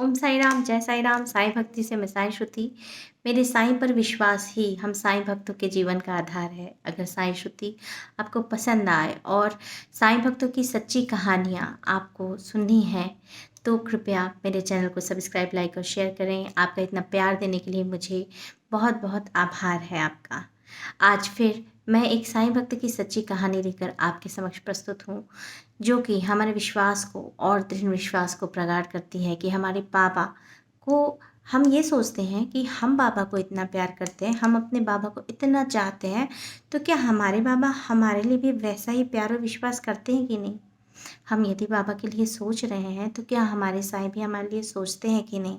ओम साई राम, जय साई राम। साईं भक्ति से मैं साईं श्रुति। मेरे साईं पर विश्वास ही हम साईं भक्तों के जीवन का आधार है। अगर साईं श्रुति आपको पसंद आए और साईं भक्तों की सच्ची कहानियाँ आपको सुननी है तो कृपया मेरे चैनल को सब्सक्राइब, लाइक और शेयर करें। आपका इतना प्यार देने के लिए मुझे बहुत बहुत आभार है आपका। आज फिर मैं एक साईं भक्त की सच्ची कहानी लेकर आपके समक्ष प्रस्तुत हूँ, जो कि हमारे विश्वास को और दृढ़ विश्वास को प्रगाढ़ करती है कि हमारे बाबा को हम ये सोचते हैं कि हम बाबा को इतना प्यार करते हैं, हम अपने बाबा को इतना चाहते हैं, तो क्या हमारे बाबा हमारे लिए भी वैसा ही प्यार और विश्वास करते हैं कि नहीं। हम यदि बाबा के लिए सोच रहे हैं तो क्या हमारे साईं भी हमारे लिए सोचते हैं कि नहीं।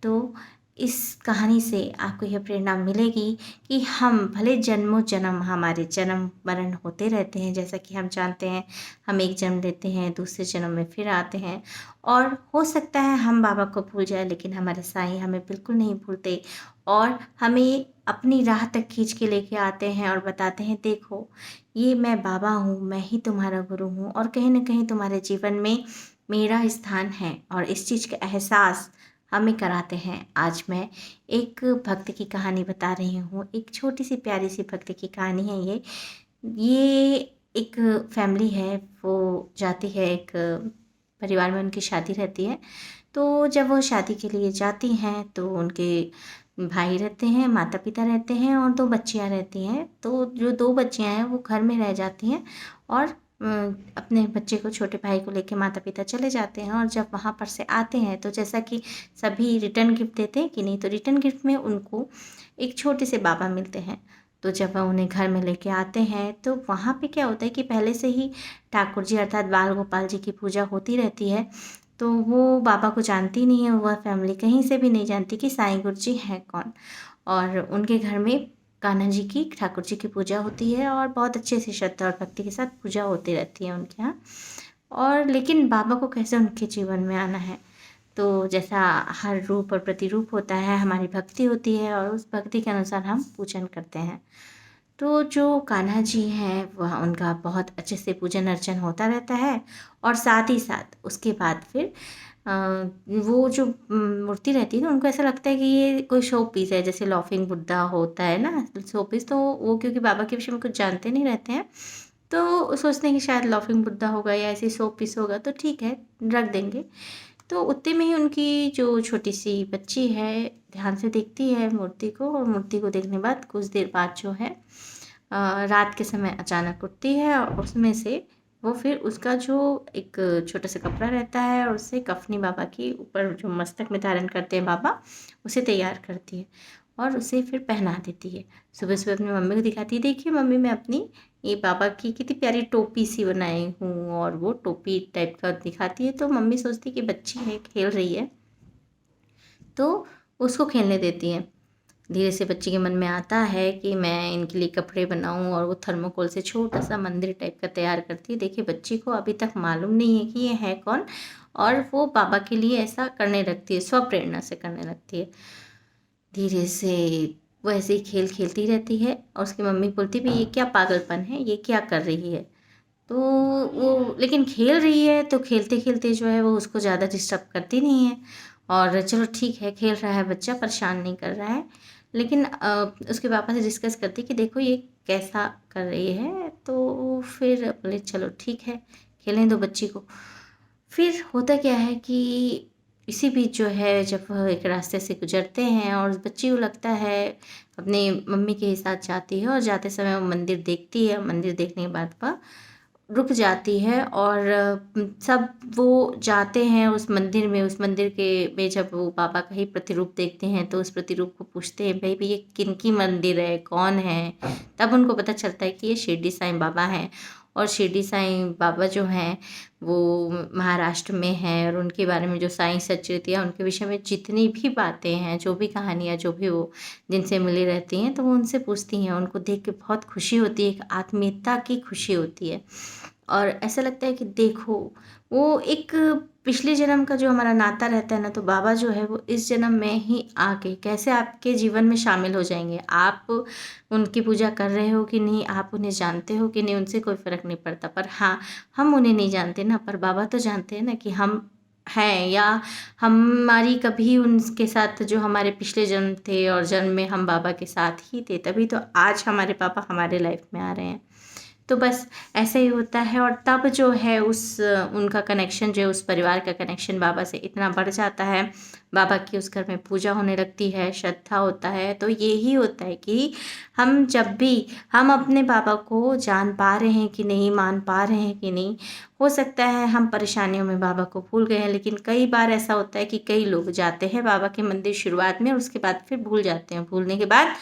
तो इस कहानी से आपको यह प्रेरणा मिलेगी कि हम भले जन्मों जन्म हमारे जन्म मरण होते रहते हैं, जैसा कि हम जानते हैं हम एक जन्म लेते हैं, दूसरे जन्म में फिर आते हैं और हो सकता है हम बाबा को भूल जाए, लेकिन हमारे साईं हमें बिल्कुल नहीं भूलते और हमें अपनी राह तक खींच के लेके आते हैं और बताते हैं, देखो ये मैं बाबा हूँ, मैं ही तुम्हारा गुरु हूँ और कहीं ना कहीं तुम्हारे जीवन में मेरा स्थान है। और इस चीज़ का एहसास हमें कराते हैं। आज मैं एक भक्त की कहानी बता रही हूँ, एक छोटी सी प्यारी सी भक्त की कहानी है ये एक फैमिली है, वो जाती है एक परिवार में, उनकी शादी रहती है। तो जब वो शादी के लिए जाती हैं तो उनके भाई रहते हैं, माता पिता रहते हैं और दो बच्चियां रहती हैं। तो जो दो बच्चियां हैं वो घर में रह जाती हैं और अपने बच्चे को, छोटे भाई को लेके माता पिता चले जाते हैं। और जब वहाँ पर से आते हैं तो जैसा कि सभी रिटर्न गिफ्ट देते हैं कि नहीं, तो रिटर्न गिफ्ट में उनको एक छोटे से बाबा मिलते हैं। तो जब वह उन्हें घर में लेके आते हैं तो वहाँ पे क्या होता है कि पहले से ही ठाकुर जी अर्थात बाल गोपाल जी की पूजा होती रहती है। तो वो बाबा को जानती नहीं है, वह फैमिली कहीं से भी नहीं जानती कि साईं गुरु जी हैं कौन। और उनके घर में कान्हा जी की, ठाकुर जी की पूजा होती है और बहुत अच्छे से श्रद्धा और भक्ति के साथ पूजा होती रहती है उनके यहाँ। और लेकिन बाबा को कैसे उनके जीवन में आना है, तो जैसा हर रूप और प्रतिरूप होता है, हमारी भक्ति होती है और उस भक्ति के अनुसार हम पूजन करते हैं। तो जो कान्हा जी हैं वह, उनका बहुत अच्छे से पूजन अर्चन होता रहता है और साथ ही साथ उसके बाद फिर वो जो मूर्ति रहती है ना, उनको ऐसा लगता है कि ये कोई शो पीस है, जैसे लॉफिंग बुद्धा होता है ना शो पीस। तो वो क्योंकि बाबा के विषय में कुछ जानते नहीं रहते हैं, तो सोचते हैं कि शायद लॉफिंग बुद्धा होगा या ऐसी शो पीस होगा, तो ठीक है रख देंगे। तो उतने में ही उनकी जो छोटी सी बच्ची है ध्यान से देखती है मूर्ति को, और मूर्ति को देखने बाद कुछ देर बाद जो है रात के समय अचानक उठती है और उसमें से वो फिर उसका जो एक छोटा सा कपड़ा रहता है और उससे कफनी बाबा की ऊपर जो मस्तक में धारण करते हैं बाबा, उसे तैयार करती है और उसे फिर पहना देती है। सुबह सुबह अपनी मम्मी को दिखाती है, देखिए मम्मी मैं अपनी ये बाबा की कितनी प्यारी टोपी सी बनाई हूँ, और वो टोपी टाइप का दिखाती है। तो मम्मी सोचती है कि बच्ची है खेल रही है, तो उसको खेलने देती है। धीरे से बच्ची के मन में आता है कि मैं इनके लिए कपड़े बनाऊं, और वो थर्मोकोल से छोटा सा मंदिर टाइप का तैयार करती है। देखिए बच्ची को अभी तक मालूम नहीं है कि ये है कौन, और वो बाबा के लिए ऐसा करने लगती है, स्वप्रेरणा से करने लगती है। धीरे से वो ऐसे ही खेल खेलती रहती है और उसकी मम्मी बोलती भी ये क्या पागलपन है, ये क्या कर रही है। तो वो लेकिन खेल रही है, तो खेलते खेलते जो है वो उसको ज़्यादा डिस्टर्ब करती नहीं है, और चलो ठीक है खेल रहा है बच्चा, परेशान नहीं कर रहा है। लेकिन उसके पापा से डिस्कस करती कि देखो ये कैसा कर रही है, तो फिर बोले चलो ठीक है खेलने दो बच्ची को। फिर होता क्या है कि इसी बीच जो है जब वह एक रास्ते से गुजरते हैं और उस बच्ची को लगता है अपनी मम्मी के ही साथ जाती है, और जाते समय वो मंदिर देखती है। मंदिर देखने के बाद वह रुक जाती है और सब वो जाते हैं उस मंदिर में। उस मंदिर के में जब वो बाबा का ही प्रतिरूप देखते हैं तो उस प्रतिरूप को पूछते हैं, भाई भाई ये किन की मंदिर है, कौन है। तब उनको पता चलता है कि ये शिरडी साईं बाबा हैं, और शिरडी साईं बाबा जो हैं वो महाराष्ट्र में हैं, और उनके बारे में जो साईं सचरित्या, उनके विषय में जितनी भी बातें हैं, जो भी कहानियाँ, जो भी वो जिनसे मिली रहती हैं, तो वो उनसे पूछती हैं। उनको देख के बहुत खुशी होती है, एक आत्मीयता की खुशी होती है, और ऐसा लगता है कि देखो वो एक पिछले जन्म का जो हमारा नाता रहता है ना, तो बाबा जो है वो इस जन्म में ही आके कैसे आपके जीवन में शामिल हो जाएंगे। आप उनकी पूजा कर रहे हो कि नहीं, आप उन्हें जानते हो कि नहीं, उनसे कोई फ़र्क नहीं पड़ता। पर हाँ, हम उन्हें नहीं जानते ना, पर बाबा तो जानते हैं ना कि हम हैं, या हमारी कभी उनके साथ जो हमारे पिछले जन्म थे और जन्म में हम बाबा के साथ ही थे, तभी तो आज हमारे पापा हमारे लाइफ में आ रहे हैं। तो बस ऐसे ही होता है, और तब जो है उस उनका कनेक्शन जो है, उस परिवार का कनेक्शन बाबा से इतना बढ़ जाता है, बाबा की उस घर में पूजा होने लगती है, श्रद्धा होता है। तो यही होता है कि हम जब भी हम अपने बाबा को जान पा रहे हैं कि नहीं, मान पा रहे हैं कि नहीं, हो सकता है हम परेशानियों में बाबा को भूल गए हैं, लेकिन कई बार ऐसा होता है कि कई लोग जाते हैं बाबा के मंदिर शुरुआत में और उसके बाद फिर भूल जाते हैं। भूलने के बाद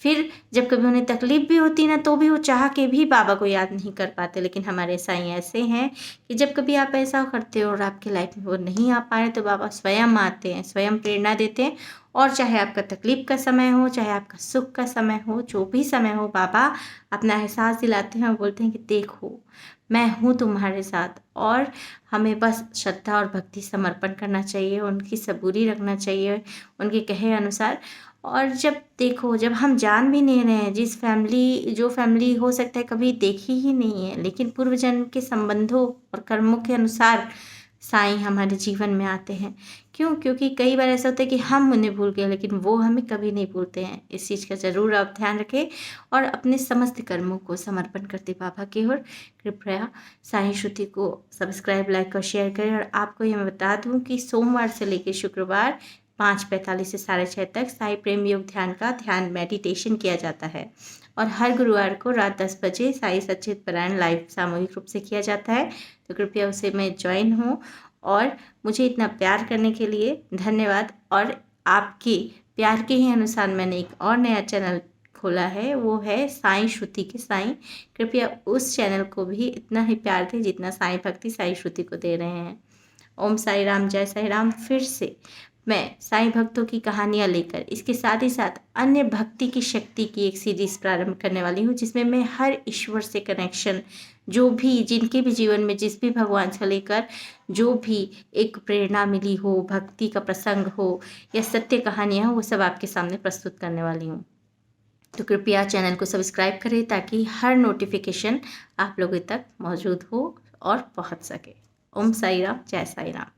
फिर जब कभी उन्हें तकलीफ़ भी होती ना, तो भी वो चाह के भी बाबा को याद नहीं कर पाते। लेकिन हमारे साईं ऐसे हैं कि जब कभी आप ऐसा करते हो और आपकी लाइफ में वो नहीं आ पा रहे, तो बाबा स्वयं आते हैं, स्वयं प्रेरणा देते हैं। और चाहे आपका तकलीफ़ का समय हो, चाहे आपका सुख का समय हो, जो भी समय हो, बाबा अपना एहसास दिलाते हैं और बोलते हैं कि देखो, मैं हूँ तुम्हारे साथ। और हमें बस श्रद्धा और भक्ति समर्पण करना चाहिए, उनकी सबूरी रखना चाहिए, उनके कहे अनुसार। और जब देखो, जब हम जान भी नहीं रहे हैं, जो फैमिली हो सकता है कभी देखी ही नहीं है, लेकिन पूर्व जन्म के संबंधों और कर्मों के अनुसार साईं हमारे जीवन में आते हैं। क्यों? क्योंकि कई बार ऐसा होता है कि हम उन्हें भूल गए, लेकिन वो हमें कभी नहीं भूलते हैं। इस चीज़ का ज़रूर आप ध्यान रखें और अपने समस्त कर्मों को समर्पण करते बाबा की ओर। कृपया साईं श्रुति को सब्सक्राइब, लाइक और शेयर करें। और आपको ये मैं बता दूँ कि सोमवार से लेकर शुक्रवार 5:45 से 6:30 तक साईं प्रेम योग ध्यान का ध्यान मेडिटेशन किया जाता है। और हर गुरुवार को रात 10 बजे साईं सच्चित पारायण लाइव सामूहिक रूप से किया जाता है। तो कृपया उसे में ज्वाइन हो। और मुझे इतना प्यार करने के लिए धन्यवाद। और आपके प्यार के ही अनुसार मैंने एक और नया चैनल खोला है, वो है साईं श्रुति के साईं। कृपया उस चैनल को भी इतना ही प्यार दें जितना साईं भक्ति साईं श्रुति को दे रहे हैं। ओम साई राम, जय साई राम। फिर से मैं साईं भक्तों की कहानियाँ लेकर इसके साथ ही साथ अन्य भक्ति की शक्ति की एक सीरीज़ प्रारंभ करने वाली हूँ, जिसमें मैं हर ईश्वर से कनेक्शन, जो भी जिनके भी जीवन में जिस भी भगवान से लेकर जो भी एक प्रेरणा मिली हो, भक्ति का प्रसंग हो या सत्य कहानियाँ हो, वो सब आपके सामने प्रस्तुत करने वाली हूँ। तो कृपया चैनल को सब्सक्राइब करें ताकि हर नोटिफिकेशन आप लोगों तक मौजूद हो और पहुँच सके। ओम साई राम, जय साई राम।